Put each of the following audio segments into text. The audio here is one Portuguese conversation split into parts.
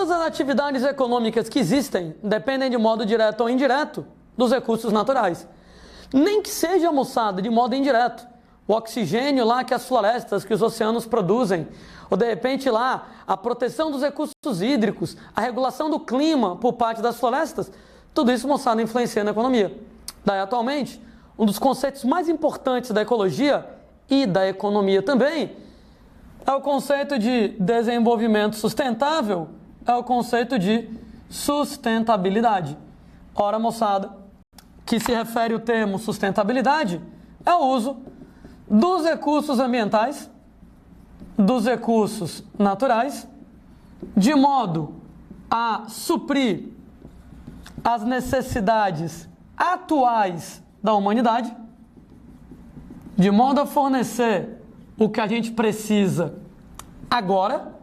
Todas as atividades econômicas que existem dependem de modo direto ou indireto dos recursos naturais. Nem que seja, moçada, de modo indireto. O oxigênio lá que as florestas, que os oceanos produzem, ou de repente lá a proteção dos recursos hídricos, a regulação do clima por parte das florestas, tudo isso, moçada, influencia na economia. Daí, atualmente, um dos conceitos mais importantes da ecologia e da economia também é o conceito de desenvolvimento sustentável, é o conceito de sustentabilidade. Ora, moçada, que se refere o termo sustentabilidade é o uso dos recursos ambientais, dos recursos naturais, de modo a suprir as necessidades atuais da humanidade, de modo a fornecer o que a gente precisa agora,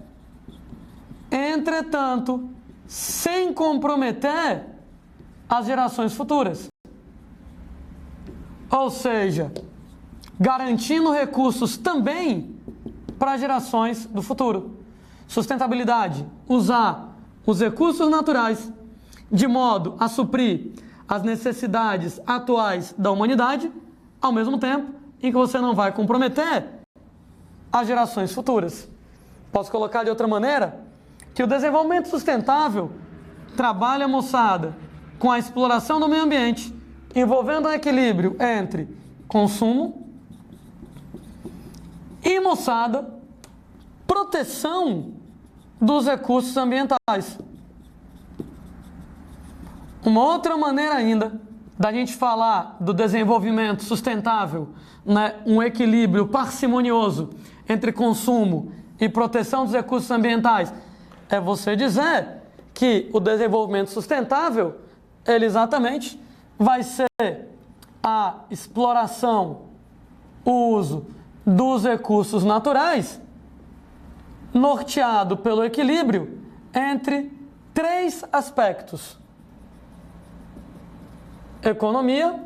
entretanto, sem comprometer as gerações futuras. Ou seja, garantindo recursos também para gerações do futuro. Sustentabilidade, usar os recursos naturais de modo a suprir as necessidades atuais da humanidade, ao mesmo tempo em que você não vai comprometer as gerações futuras. Posso colocar de outra maneira? Que o desenvolvimento sustentável trabalha, moçada, com a exploração do meio ambiente, envolvendo um equilíbrio entre consumo e, moçada, proteção dos recursos ambientais. Uma outra maneira ainda da gente falar do desenvolvimento sustentável, né, um equilíbrio parcimonioso entre consumo e proteção dos recursos ambientais, é você dizer que o desenvolvimento sustentável, ele exatamente vai ser a exploração, o uso dos recursos naturais, norteado pelo equilíbrio entre três aspectos: economia,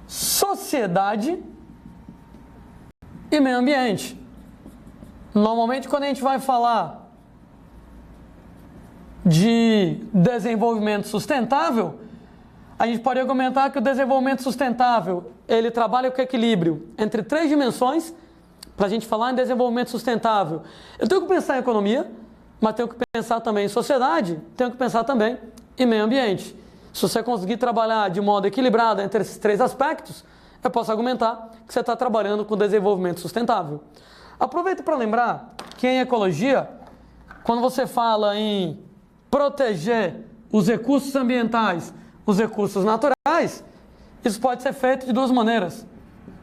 sociedade e meio ambiente. Normalmente, quando a gente vai falar de desenvolvimento sustentável, a gente pode argumentar que o desenvolvimento sustentável, ele trabalha com equilíbrio entre três dimensões. Para a gente falar em desenvolvimento sustentável, eu tenho que pensar em economia, mas tenho que pensar também em sociedade, tenho que pensar também em meio ambiente. Se você conseguir trabalhar de modo equilibrado entre esses três aspectos, eu posso argumentar que você está trabalhando com desenvolvimento sustentável. Aproveito para lembrar que em ecologia, quando você fala em proteger os recursos ambientais, os recursos naturais, isso pode ser feito de duas maneiras: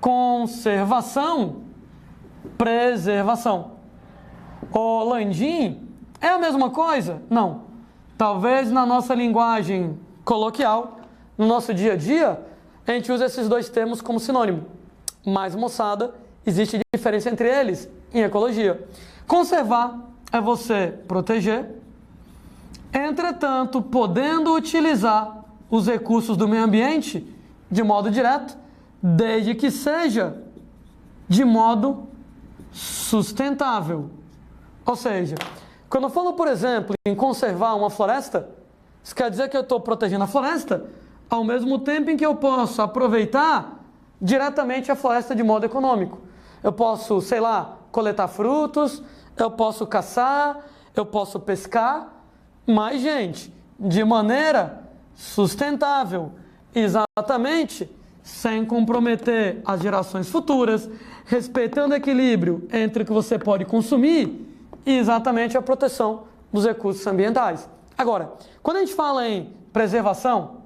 conservação, preservação. O Landim é a mesma coisa? Não. Talvez na nossa linguagem coloquial, no nosso dia a dia, a gente usa esses dois termos como sinônimo. Mas, moçada, existe diferença entre eles em ecologia. Conservar é você proteger, entretanto, podendo utilizar os recursos do meio ambiente de modo direto, desde que seja de modo sustentável. Ou seja, quando eu falo, por exemplo, em conservar uma floresta, isso quer dizer que eu estou protegendo a floresta ao mesmo tempo em que eu posso aproveitar diretamente a floresta de modo econômico. Eu posso, sei lá, coletar frutos, eu posso caçar, eu posso pescar, mas, gente, de maneira sustentável, exatamente sem comprometer as gerações futuras, respeitando o equilíbrio entre o que você pode consumir e exatamente a proteção dos recursos ambientais. Agora, quando a gente fala em preservação,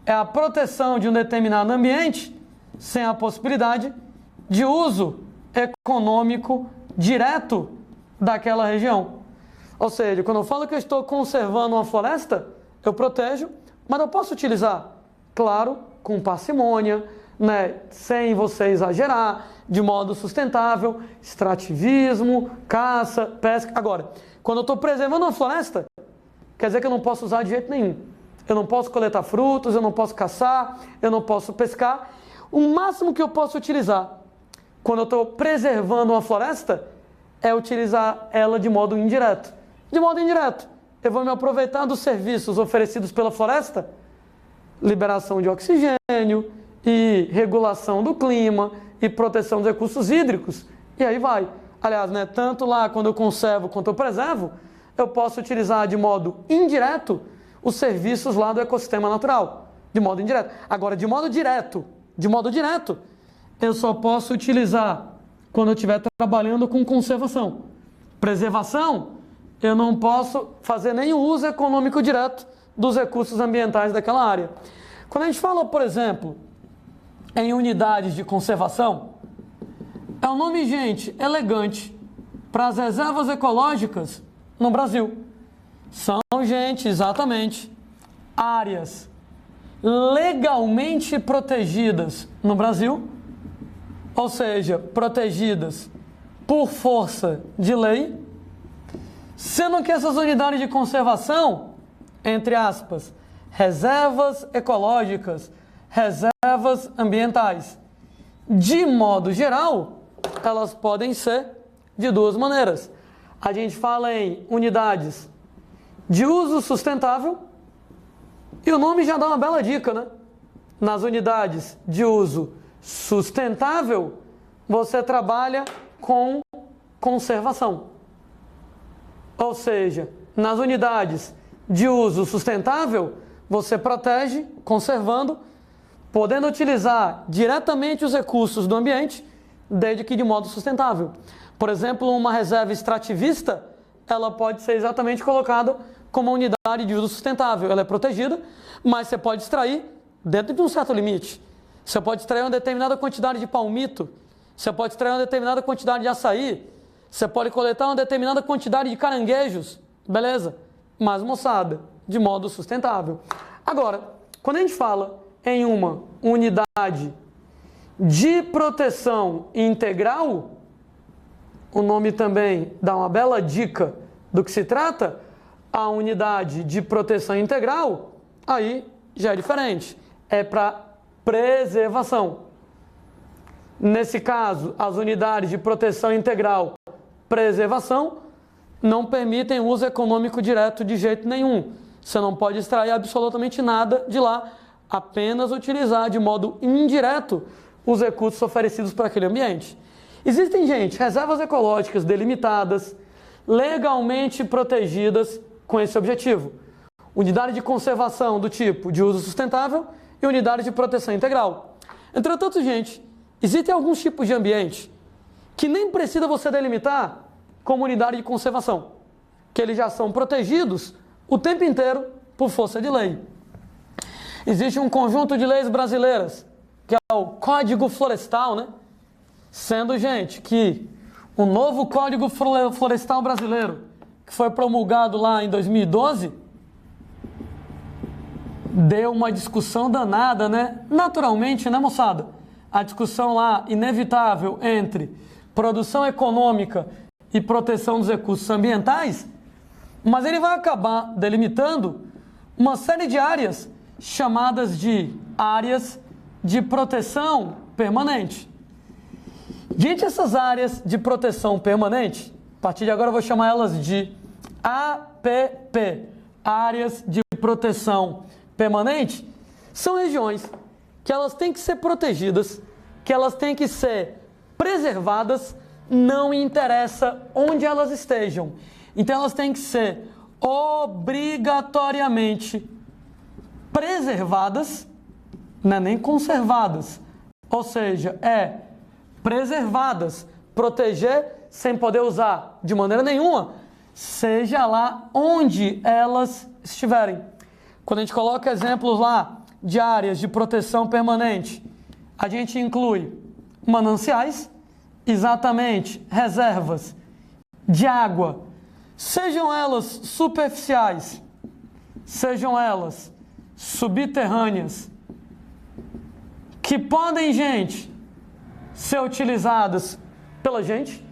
é a proteção de um determinado ambiente sem a possibilidade de uso econômico direto daquela região. Ou seja, quando eu falo que eu estou conservando uma floresta, eu protejo, mas eu posso utilizar, claro, com parcimônia, né, sem você exagerar, de modo sustentável, extrativismo, caça, pesca. Agora, quando eu estou preservando uma floresta, quer dizer que eu não posso usar de jeito nenhum. Eu não posso coletar frutos, eu não posso caçar, eu não posso pescar. O máximo que eu posso utilizar quando eu estou preservando uma floresta é utilizar ela de modo indireto. De modo indireto, eu vou me aproveitar dos serviços oferecidos pela floresta, liberação de oxigênio e regulação do clima e proteção dos recursos hídricos, e aí vai. Aliás, né, tanto lá quando eu conservo quanto eu preservo, eu posso utilizar de modo indireto os serviços lá do ecossistema natural, de modo indireto. Agora, de modo direto, eu só posso utilizar quando eu estiver trabalhando com conservação. Preservação, eu não posso fazer nenhum uso econômico direto dos recursos ambientais daquela área. Quando a gente fala, por exemplo, em unidades de conservação, é um nome, gente, elegante para as reservas ecológicas no Brasil. São, gente, exatamente, áreas legalmente protegidas no Brasil, ou seja, protegidas por força de lei, sendo que essas unidades de conservação, entre aspas, reservas ecológicas, reservas ambientais, de modo geral, elas podem ser de duas maneiras. A gente fala em unidades de uso sustentável, e o nome já dá uma bela dica, né? Nas unidades de uso sustentável, você trabalha com conservação. Ou seja, nas unidades de uso sustentável, você protege, conservando, podendo utilizar diretamente os recursos do ambiente, desde que de modo sustentável. Por exemplo, uma reserva extrativista, ela pode ser exatamente colocada como uma unidade de uso sustentável. Ela é protegida, mas você pode extrair dentro de um certo limite. Você pode extrair uma determinada quantidade de palmito, você pode extrair uma determinada quantidade de açaí, você pode coletar uma determinada quantidade de caranguejos, beleza? Mas, moçada, de modo sustentável. Agora, quando a gente fala em uma unidade de proteção integral, o nome também dá uma bela dica do que se trata, a unidade de proteção integral, aí já é diferente, é para preservação. Nesse caso, as unidades de proteção integral, preservação, não permitem uso econômico direto de jeito nenhum. Você não pode extrair absolutamente nada de lá, apenas utilizar de modo indireto os recursos oferecidos para aquele ambiente. Existem, gente, reservas ecológicas delimitadas, legalmente protegidas com esse objetivo. Unidade de conservação do tipo de uso sustentável e unidade de proteção integral. Entretanto, gente, existem alguns tipos de ambiente que nem precisa você delimitar como unidade de conservação, que eles já são protegidos o tempo inteiro por força de lei. Existe um conjunto de leis brasileiras, que é o Código Florestal, né? Sendo, gente, que o novo Código Florestal brasileiro, que foi promulgado lá em 2012, deu uma discussão danada, né? Naturalmente, né, moçada? A discussão lá inevitável entre produção econômica e proteção dos recursos ambientais, mas ele vai acabar delimitando uma série de áreas chamadas de áreas de proteção permanente. Gente, essas áreas de proteção permanente, a partir de agora eu vou chamar elas de APP, áreas de proteção permanente, são regiões que elas têm que ser protegidas, que elas têm que ser preservadas, não interessa onde elas estejam. Então elas têm que ser obrigatoriamente preservadas, não é nem conservadas, ou seja, preservadas, proteger sem poder usar de maneira nenhuma, seja lá onde elas estiverem. Quando a gente coloca exemplos lá de áreas de proteção permanente, a gente inclui mananciais, exatamente reservas de água, sejam elas superficiais, sejam elas subterrâneas, que podem, gente, ser utilizadas pela gente.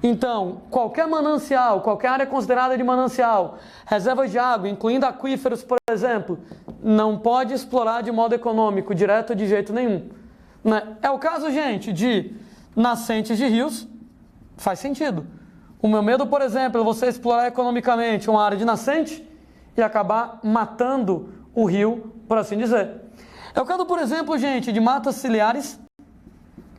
Então, qualquer manancial, qualquer área considerada de manancial, reservas de água, incluindo aquíferos, por exemplo, não pode explorar de modo econômico, direto de jeito nenhum. Né? É o caso, gente, de nascentes de rios, faz sentido. O meu medo, por exemplo, é você explorar economicamente uma área de nascente e acabar matando o rio, por assim dizer. É o caso, por exemplo, gente, de matas ciliares.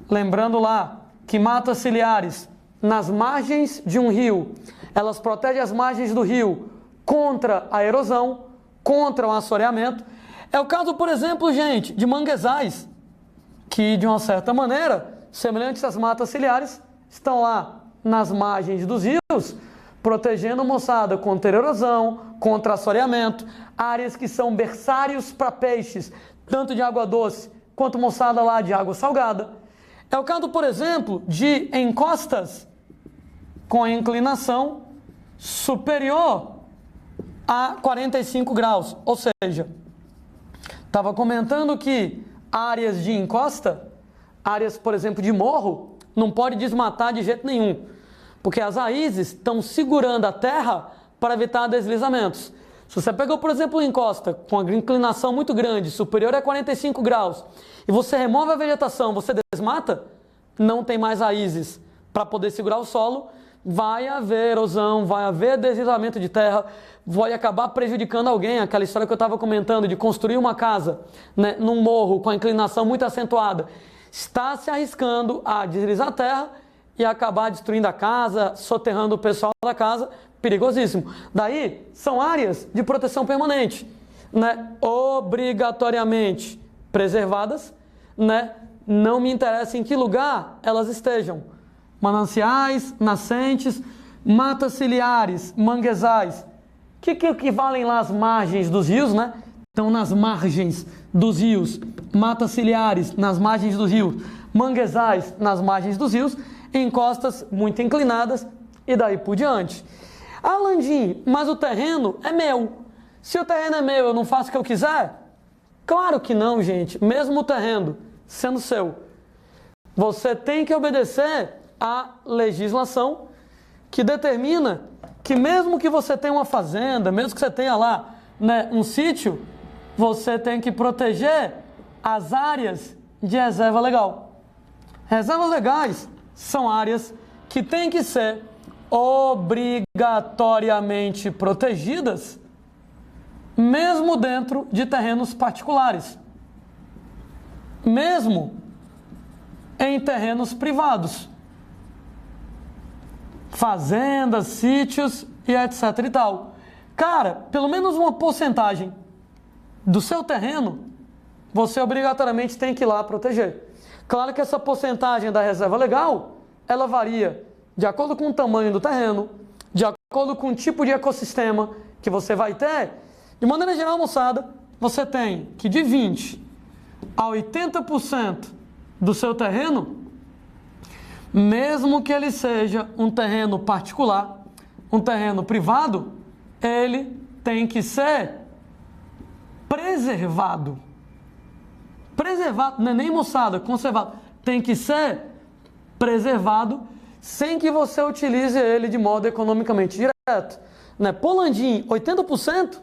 Lembrando lá que matas ciliares nas margens de um rio, elas protegem as margens do rio contra a erosão, contra o assoreamento. É o caso, por exemplo, gente, de manguezais, que de uma certa maneira, semelhantes às matas ciliares, estão lá nas margens dos rios, protegendo a moçada contra erosão, contra assoreamento, áreas que são berçários para peixes, tanto de água doce quanto moçada lá de água salgada. É o caso, por exemplo, de encostas com inclinação superior a 45 graus, ou seja, estava comentando que áreas de encosta, áreas, por exemplo, de morro, não pode desmatar de jeito nenhum, porque as raízes estão segurando a terra para evitar deslizamentos. Se você pegou, por exemplo, uma encosta com uma inclinação muito grande, superior a 45 graus, e você remove a vegetação, você desmata, não tem mais raízes para poder segurar o solo, vai haver erosão, vai haver deslizamento de terra, vai acabar prejudicando alguém. Aquela história que eu estava comentando de construir uma casa, né, num morro com a inclinação muito acentuada, está se arriscando a deslizar a terra e acabar destruindo a casa, soterrando o pessoal da casa, perigosíssimo. Daí, são áreas de proteção permanente, né, obrigatoriamente preservadas, né, não me interessa em que lugar elas estejam. Mananciais, nascentes, matas ciliares, manguezais, que equivalem lá às margens dos rios, né? Então, nas margens dos rios, matas ciliares nas margens dos rios, manguezais nas margens dos rios, encostas muito inclinadas e daí por diante. Ah, Landim, mas o terreno é meu. Se o terreno é meu, eu não faço o que eu quiser? Claro que não, gente. Mesmo o terreno sendo seu, você tem que obedecer à legislação que determina que mesmo que você tenha uma fazenda, mesmo que você tenha lá, né, um sítio, você tem que proteger as áreas de reserva legal. Reservas legais são áreas que têm que ser obrigatoriamente protegidas, mesmo dentro de terrenos particulares, mesmo em terrenos privados, fazendas, sítios e etc e tal. Cara, pelo menos uma porcentagem do seu terreno, você obrigatoriamente tem que ir lá proteger. Claro que essa porcentagem da reserva legal, ela varia de acordo com o tamanho do terreno, de acordo com o tipo de ecossistema que você vai ter. De maneira geral, moçada, você tem que de 20% a 80% do seu terreno, mesmo que ele seja um terreno particular, um terreno privado, ele tem que ser preservado. Preservado, não é nem moçada, conservado. Tem que ser preservado sem que você utilize ele de modo economicamente direto. Né? Pô, Landim, 80%?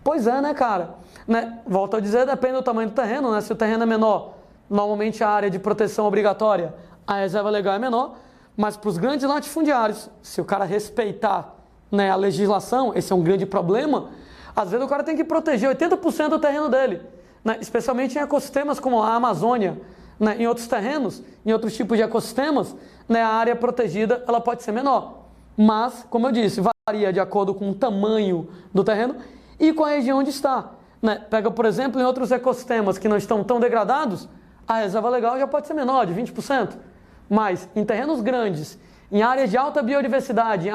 Pois é, né, cara? Né? Volto a dizer, depende do tamanho do terreno, né? Se o terreno é menor, normalmente a área de proteção obrigatória, a reserva legal é menor, mas para os grandes latifundiários, se o cara respeitar, né, a legislação, esse é um grande problema, às vezes o cara tem que proteger 80% do terreno dele, né? Especialmente em ecossistemas como a Amazônia, né? Em outros terrenos, em outros tipos de ecossistemas, né, a área protegida ela pode ser menor, mas, como eu disse, varia de acordo com o tamanho do terreno e com a região onde está. Né? Pega, por exemplo, em outros ecossistemas que não estão tão degradados, a reserva legal já pode ser menor, de 20%. Mas em terrenos grandes, em áreas de alta biodiversidade,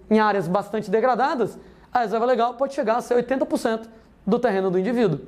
em áreas bastante degradadas, a reserva legal pode chegar a ser 80% do terreno do indivíduo.